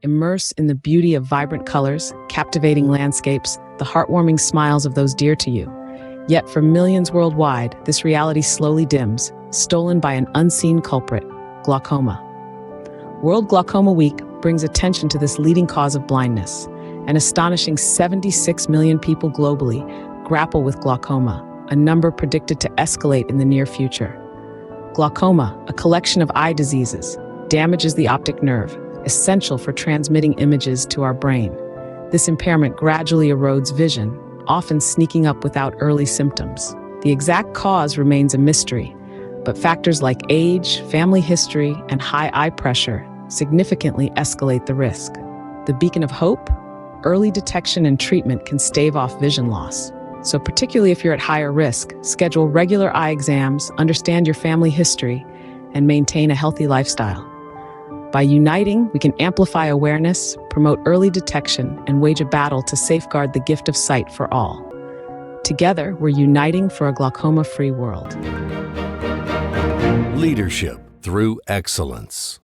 immerse in the beauty of vibrant colors, captivating landscapes, the heartwarming smiles of those dear to you. Yet for millions worldwide, this reality slowly dims, stolen by an unseen culprit, glaucoma. World Glaucoma Week brings attention to this leading cause of blindness. An astonishing 76 million people globally grapple with glaucoma, a number predicted to escalate in the near future. Glaucoma, a collection of eye diseases, damages the optic nerve, essential for transmitting images to our brain. This impairment gradually erodes vision, often sneaking up without early symptoms. The exact cause remains a mystery, but factors like age, family history, and high eye pressure significantly escalate the risk. The beacon of hope? Early detection and treatment can stave off vision loss. So particularly if you're at higher risk, schedule regular eye exams, understand your family history, and maintain a healthy lifestyle. By uniting, we can amplify awareness, promote early detection, and wage a battle to safeguard the gift of sight for all. Together, we're uniting for a glaucoma-free world. Leadership through excellence.